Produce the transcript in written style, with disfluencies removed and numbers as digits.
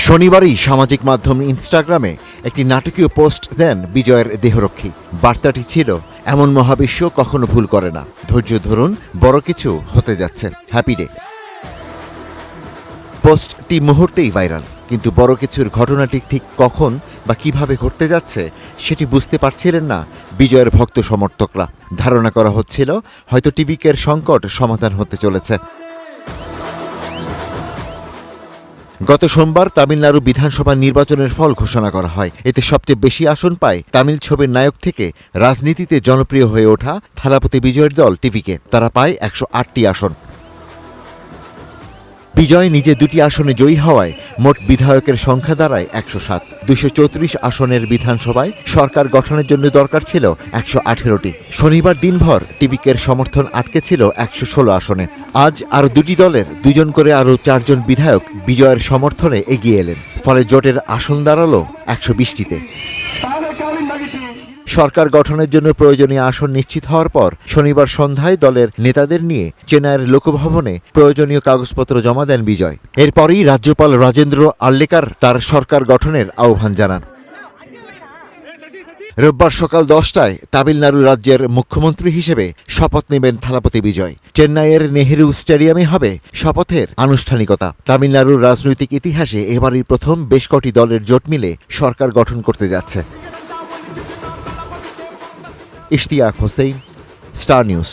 শনিবারই সামাজিক মাধ্যম ইনস্টাগ্রামে একটি নাটকীয় পোস্ট দেন বিজয়ের দেহরক্ষী। বার্তাটি ছিল, এমন মহাবিশ্ব কখনো ভুল করে না, ধৈর্য ধরুন, বড় কিছু হতে যাচ্ছে, হ্যাপি ডে। পোস্টটি মুহূর্তেই ভাইরাল, কিন্তু বড় কিছুর ঘটনাটি ঠিক কখন বা কিভাবে ঘটতে যাচ্ছে সেটি বুঝতে পারছিলেন না বিজয়ের ভক্ত সমর্থকরা। ধারণা করা হচ্ছিল হয়তো টিভিকের সংকট সমাধান হতে চলেছে। গত সোমবার তামিলনাড়ু বিধানসভা নির্বাচনের ফল ঘোষণা করা হয়। এতে সবচেয়ে বেশি আসন পায় তামিল ছবির নায়ক থেকে রাজনীতিতে জনপ্রিয় হয়ে ওঠা থালাপতি বিজয়ের দল টিভিকে। তারা পায় 108টি আসন। বিজয় নিজে 2টি আসনে জয়ী হওয়ায় মোট বিধায়কের সংখ্যা দাঁড়ায় 107। 234 আসনের বিধানসভায় সরকার গঠনের জন্য দরকার ছিল 118টি। শনিবার দিনভর টিভিকের সমর্থন আটকে ছিল 116 আসনে। আজ আরও 2টি দলের 2 জন করে আরও 4 জন বিধায়ক বিজয়ের সমর্থনে এগিয়ে এলেন। ফলে জোটের আসন দাঁড়ালো 120টিতে। সরকার গঠনের জন্য প্রয়োজনীয় আসন নিশ্চিত হওয়ার পর শনিবার সন্ধ্যায় দলের নেতাদের নিয়ে চেন্নাইয়ের লোকভবনে প্রয়োজনীয় কাগজপত্র জমা দেন বিজয়। এরপরই রাজ্যপাল রাজেন্দ্র আর্লেকার তার সরকার গঠনের আহ্বান জানান। রোববার সকাল 10টায় তামিলনাড়ু রাজ্যের মুখ্যমন্ত্রী হিসেবে শপথ নেবেন থালাপতি বিজয়। চেন্নাইয়ের নেহেরু স্টেডিয়ামে হবে শপথের আনুষ্ঠানিকতা। তামিলনাড়ুর রাজনৈতিক ইতিহাসে এবারই প্রথম বেশ কটি দলের জোট মিলে সরকার গঠন করতে যাচ্ছে। Ishtiaq Hossain, star news.